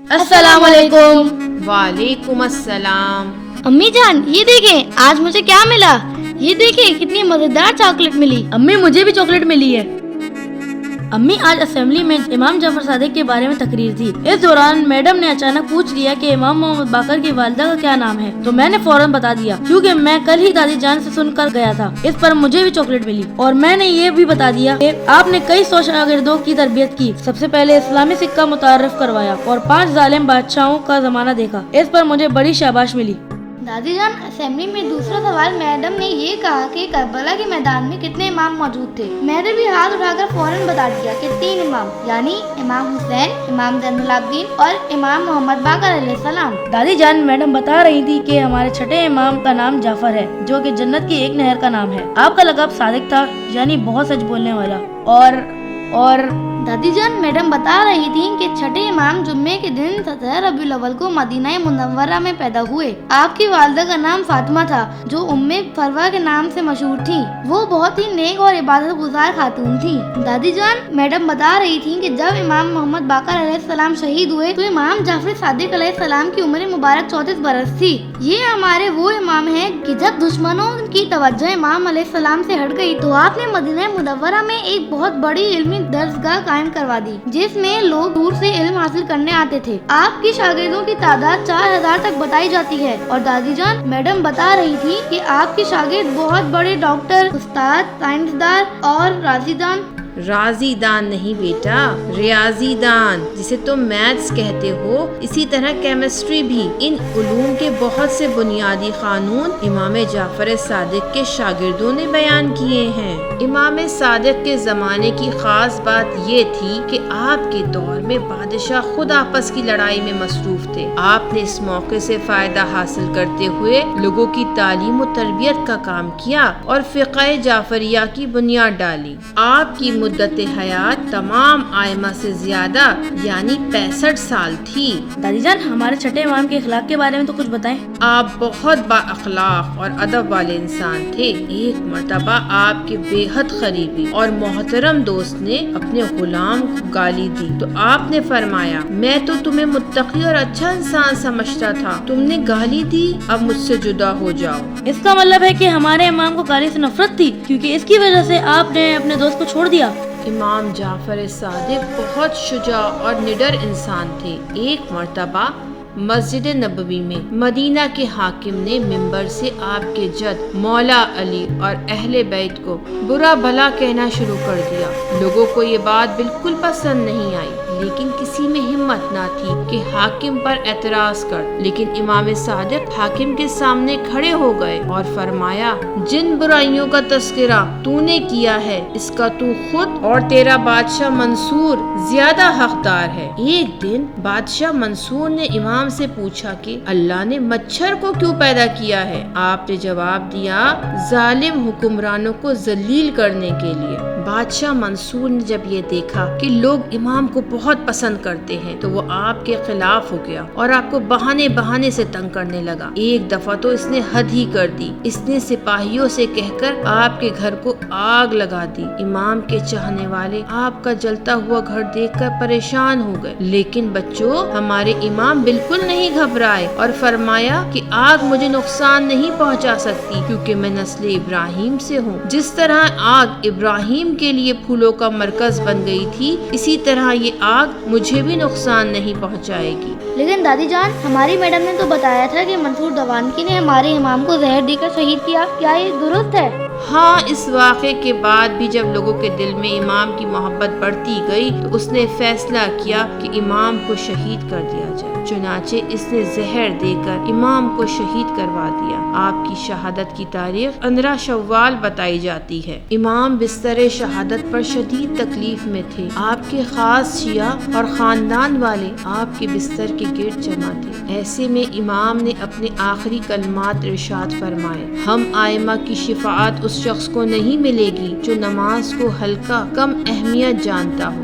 السلام علیکم۔ وعلیکم السلام۔ امی جان یہ دیکھیں آج مجھے کیا ملا، یہ دیکھیں کتنی مزیدار چاکلیٹ ملی۔ امی مجھے بھی چاکلیٹ ملی ہے۔ امی آج اسمبلی میں امام جعفر صادق کے بارے میں تقریر تھی۔ اس دوران میڈم نے اچانک پوچھ لیا کہ امام محمد باقر کی والدہ کا کیا نام ہے، تو میں نے فوراً بتا دیا کیونکہ میں کل ہی دادی جان سے سن کر گیا تھا۔ اس پر مجھے بھی چاکلیٹ ملی اور میں نے یہ بھی بتا دیا کہ آپ نے کئی 100 شاگردوں کی تربیت کی، سب سے پہلے اسلامی سکہ متعارف کروایا اور 5 ظالم بادشاہوں کا زمانہ دیکھا۔ اس پر مجھے بڑی شاباش ملی۔ دادی جان اسمبلی میں دوسرا سوال، میڈم نے یہ کہا کہ کربلا کے میدان میں کتنے امام موجود تھے۔ میں نے بھی ہاتھ اٹھا کر فوراً بتا دیا کہ 3 امام، یعنی امام حسین، امام زین العابدین اور امام محمد باقر علیہ السلام۔ دادی جان میڈم بتا رہی تھی کہ ہمارے چھٹے امام کا نام جعفر ہے، جو کہ جنت کی ایک نہر کا نام ہے۔ آپ کا لقب صادق تھا، یعنی بہت سچ بولنے والا۔ اور دادی جان میڈم بتا رہی تھی کہ چھٹے امام جمعے کے دن 17 ربیع الاول کو مدینہ منورہ میں پیدا ہوئے۔ آپ کی والدہ کا نام فاطمہ تھا، جو ام فروا کے نام سے مشہور تھی۔ وہ بہت ہی نیک اور عبادت گزار خاتون تھی۔ دادی جان میڈم بتا رہی تھی کہ جب امام محمد باقر علیہ السلام شہید ہوئے تو امام جعفر صادق علیہ السلام کی عمر مبارک 34 برس تھی۔ یہ ہمارے وہ امام ہیں کہ جب دشمنوں کی توجہ امام علیہ السلام سے ہٹ گئی تو آپ نے مدینہ منورہ میں ایک بہت بڑی علمی درسگاہ قائم کروا دی، جس میں لوگ دور سے علم حاصل کرنے آتے تھے۔ آپ کی شاگردوں کی تعداد 4000 تک بتائی جاتی ہے۔ اور دادی جان میڈم بتا رہی تھی کہ آپ کے شاگرد بہت بڑے ڈاکٹر، استاد، سائنسدان اور رازی دان نہیں بیٹا، ریاضی دان، جسے تم میتھس کہتے ہو۔ اسی طرح کیمسٹری بھی۔ ان علوم کے بہت سے بنیادی قانون امام جعفر صادق کے شاگردوں نے بیان کیے ہیں۔ امام صادق کے زمانے کی خاص بات یہ تھی کہ آپ کے دور میں بادشاہ خود آپس کی لڑائی میں مصروف تھے۔ آپ نے اس موقع سے فائدہ حاصل کرتے ہوئے لوگوں کی تعلیم و تربیت کا کام کیا اور فقہ جعفریہ کی بنیاد ڈالی۔ آپ کی مدت حیات تمام ائمہ سے زیادہ، یعنی 65 سال تھی۔ دادی جان ہمارے چھٹے امام کے اخلاق کے بارے میں تو کچھ بتائیں۔ آپ بہت با اخلاق اور ادب والے انسان تھے۔ ایک مرتبہ آپ کے بے حد قریبی اور محترم دوست نے اپنے غلام کو گالی دی تو آپ نے فرمایا، میں تو تمہیں متقی اور اچھا انسان سمجھتا تھا، تم نے گالی دی، اب مجھ سے جدا ہو جاؤ۔ اس کا مطلب ہے کہ ہمارے امام کو گالی سے نفرت تھی، کیونکہ اس کی وجہ سے آپ نے اپنے دوست کو چھوڑ دیا۔ امام جعفر صادق بہت شجاع اور نڈر انسان تھے۔ ایک مرتبہ مسجد نبوی میں مدینہ کے حاکم نے منبر سے آپ کے جد مولا علی اور اہل بیت کو برا بھلا کہنا شروع کر دیا۔ لوگوں کو یہ بات بالکل پسند نہیں آئی، لیکن کسی میں ہمت نہ تھی کہ حاکم پر اعتراض کر۔ لیکن امام صادق حاکم کے سامنے کھڑے ہو گئے اور فرمایا، جن برائیوں کا تذکرہ تو نے کیا ہے اس کا تو خود اور تیرا بادشاہ منصور زیادہ حقدار ہے۔ ایک دن بادشاہ منصور نے امام سے پوچھا کہ اللہ نے مچھر کو کیوں پیدا کیا ہے؟ آپ نے جواب دیا، ظالم حکمرانوں کو ذلیل کرنے کے لیے۔ بادشاہ منصور نے جب یہ دیکھا کہ لوگ امام کو بہت پسند کرتے ہیں تو وہ آپ کے خلاف ہو گیا اور آپ کو بہانے سے تنگ کرنے لگا۔ ایک دفعہ تو اس نے حد ہی کر دی، اس نے سپاہیوں سے کہہ کر آپ کے گھر کو آگ لگا دی۔ امام کے چاہنے والے آپ کا جلتا ہوا گھر دیکھ کر پریشان ہو گئے، لیکن بچوں ہمارے امام بالکل نہیں گھبرائے اور فرمایا کہ آگ مجھے نقصان نہیں پہنچا سکتی کیونکہ میں نسل ابراہیم سے ہوں۔ جس طرح آگ ابراہیم کے لیے پھولوں کا مرکز بن گئی تھی، اسی طرح یہ آگ مجھے بھی نقصان نہیں پہنچائے گی۔ لیکن دادی جان ہماری میڈم نے تو بتایا تھا کہ منصور دوانکی نے ہمارے امام کو زہر دے کر شہید کیا، کیا یہ درست ہے؟ ہاں، اس واقعے کے بعد بھی جب لوگوں کے دل میں امام کی محبت بڑھتی گئی تو اس نے فیصلہ کیا کہ امام کو شہید کر دیا جائے۔ چنانچہ اس نے زہر دے کر امام کو شہید کروا دیا۔ آپ کی شہادت کی تاریخ 15 شوال بتائی جاتی ہے۔ امام بستر شہادت پر شدید تکلیف میں تھے۔ آپ کے خاص شیعہ اور خاندان والے آپ کے بستر کے گرد جمع تھے۔ ایسے میں امام نے اپنے آخری کلمات ارشاد فرمائے، ہم ائمہ کی شفاعت اس شخص کو نہیں ملے گی جو نماز کو ہلکا کم اہمیت جانتا ہو۔